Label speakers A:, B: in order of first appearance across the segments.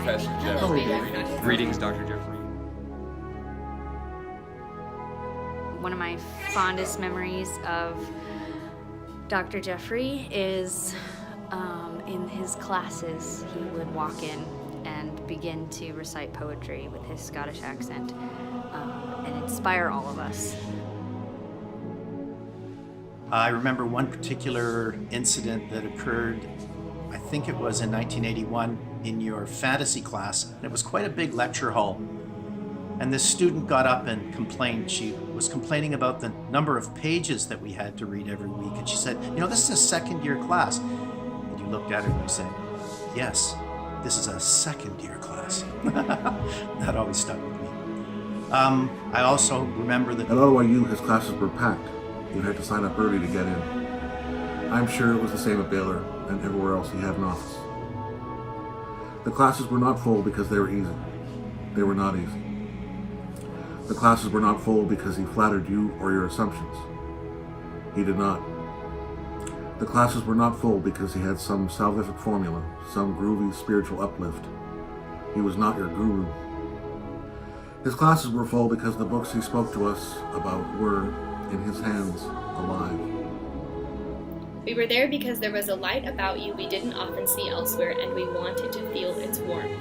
A: Professor Jeffrey.
B: Greetings, Dr. Jeffrey.
C: One of my fondest memories of Dr. Jeffrey is in his classes. He would walk in and begin to recite poetry with his Scottish accent and inspire all of us.
D: I remember one particular incident that occurred, I think it was in 1981, in your fantasy class. And it was quite a big lecture hall. And this student got up and complained. She was complaining about the number of pages that we had to read every week. And she said, this is a second-year class. And you looked at her and you said, yes, this is a second-year class. That always stuck with me. I also remember that
E: at OYU, his classes were packed. You had to sign up early to get in. I'm sure it was the same at Baylor and everywhere else he had an office. The classes were not full because they were easy. They were not easy. The classes were not full because he flattered you or your assumptions. He did not. The classes were not full because he had some salvific formula, some groovy spiritual uplift. He was not your guru. His classes were full because the books he spoke to us about were, in his hands, alive.
F: We were there because there was a light about you we didn't often see elsewhere, and we wanted to feel its warmth.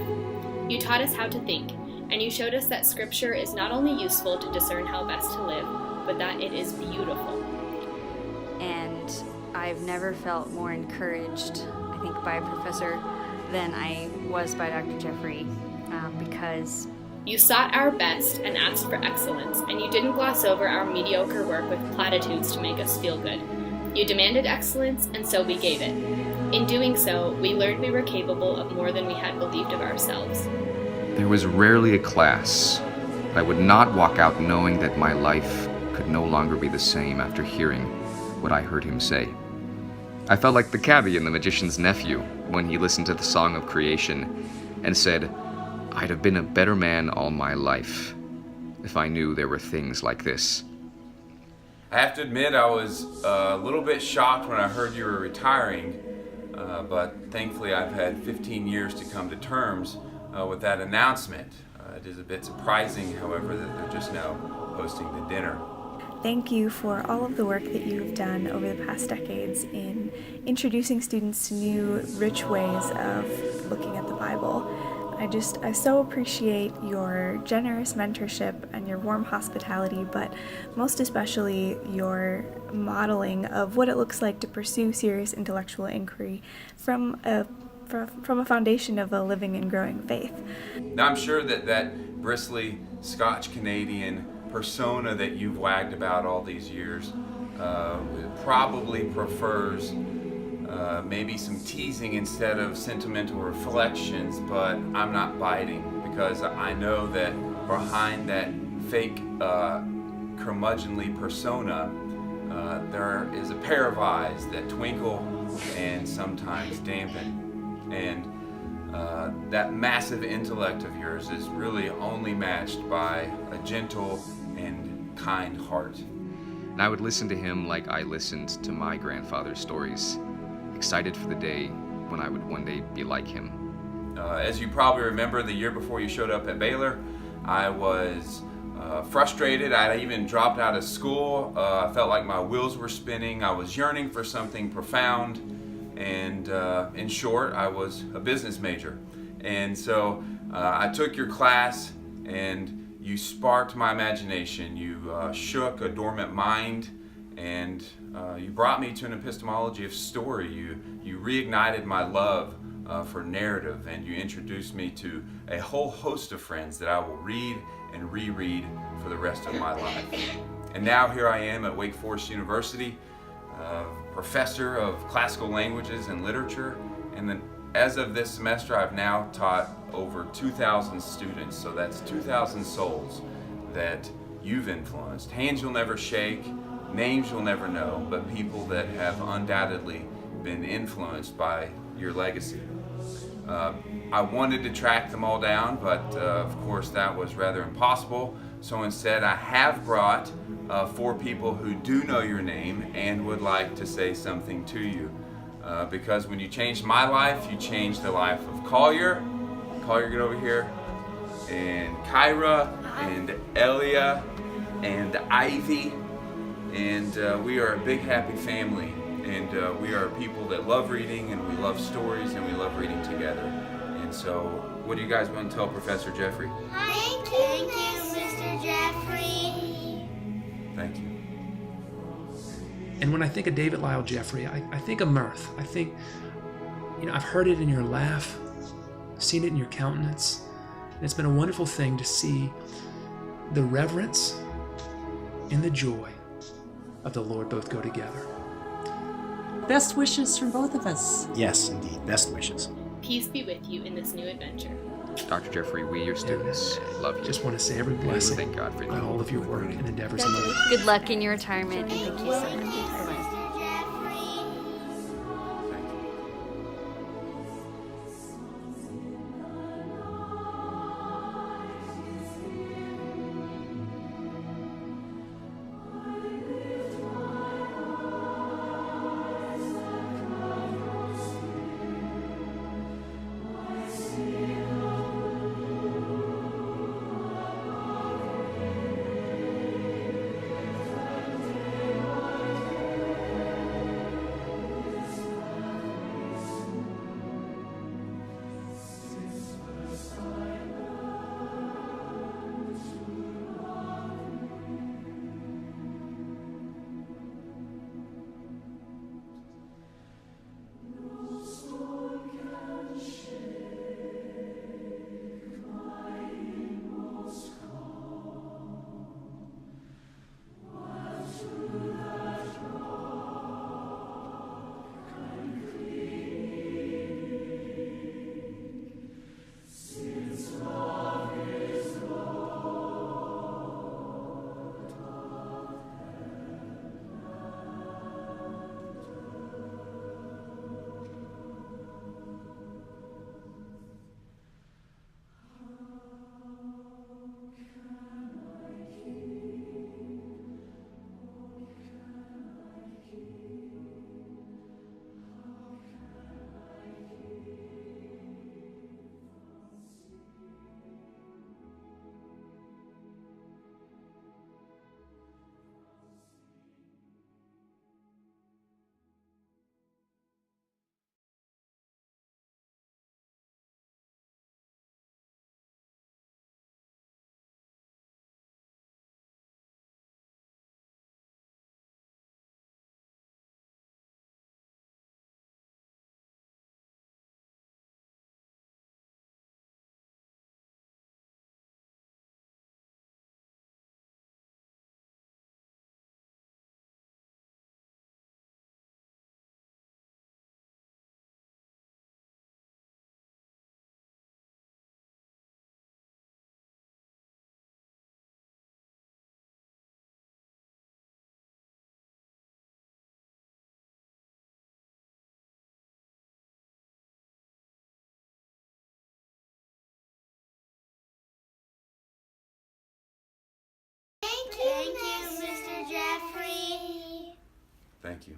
F: You taught us how to think, and you showed us that Scripture is not only useful to discern how best to live, but that it is beautiful.
C: And I've never felt more encouraged, I think, by a professor than I was by Dr. Jeffrey, because
F: you sought our best and asked for excellence, and you didn't gloss over our mediocre work with platitudes to make us feel good. You demanded excellence, and so we gave it. In doing so, we learned we were capable of more than we had believed of ourselves.
B: There was rarely a class I would not walk out knowing that my life could no longer be the same after hearing what I heard him say. I felt like the cabbie in The Magician's Nephew when he listened to the Song of Creation and said, I'd have been a better man all my life if I knew there were things like this.
A: I have to admit I was a little bit shocked when I heard you were retiring, but thankfully I've had 15 years to come to terms with that announcement. It is a bit surprising, however, that they're just now hosting the dinner.
G: Thank you for all of the work that you've done over the past decades in introducing students to new, rich ways of looking at the Bible. I so appreciate your generous mentorship and your warm hospitality, but most especially your modeling of what it looks like to pursue serious intellectual inquiry from a foundation of a living and growing faith.
A: Now I'm sure that bristly Scotch-Canadian persona that you've wagged about all these years probably prefers maybe some teasing instead of sentimental reflections, but I'm not biting because I know that behind that fake curmudgeonly persona there is a pair of eyes that twinkle and sometimes dampen. And that massive intellect of yours is really only matched by a gentle and kind heart.
B: And I would listen to him like I listened to my grandfather's stories, excited for the day when I would one day be like him.
A: As you probably remember, the year before you showed up at Baylor, I was frustrated. I even dropped out of school. I felt like my wheels were spinning. I was yearning for something profound. And in short, I was a business major. And so I took your class and you sparked my imagination. You shook a dormant mind, and you brought me to an epistemology of story. You reignited my love for narrative, and you introduced me to a whole host of friends that I will read and reread for the rest of my life. And now here I am at Wake Forest University, professor of classical languages and literature, and then as of this semester I've now taught over 2,000 students, so that's 2,000 souls that you've influenced. Hands you'll never shake, names you'll never know, but people that have undoubtedly been influenced by your legacy. I wanted to track them all down, but of course that was rather impossible. So instead I have brought 4 people who do know your name and would like to say something to you. Because when you changed my life, you changed the life of Collier, Collier get over here, and Kyra, and Elia, and Ivy, and we are a big happy family, and we are people that love reading, and we love stories, and we love reading together. And so, what do you guys want to tell Professor Jeffrey?
H: Thank you, Mr. Jeffrey.
A: Thank you.
I: And when I think of David Lyle Jeffrey, I think of mirth. I think, I've heard it in your laugh, seen it in your countenance. And it's been a wonderful thing to see the reverence and the joy of the Lord both go together.
J: Best wishes from both of us.
D: Yes, indeed. Best wishes.
F: Peace be with you in this new adventure.
B: Dr. Jeffrey, we, your students, love you.
I: Just want to say every
B: And we
I: blessing
B: thank God for you.
I: on all of your work and endeavors in life.
C: Good luck in your retirement, and thank you so much.
A: Thank you.
H: Thank you, Mr. Jeffrey.
A: Thank you.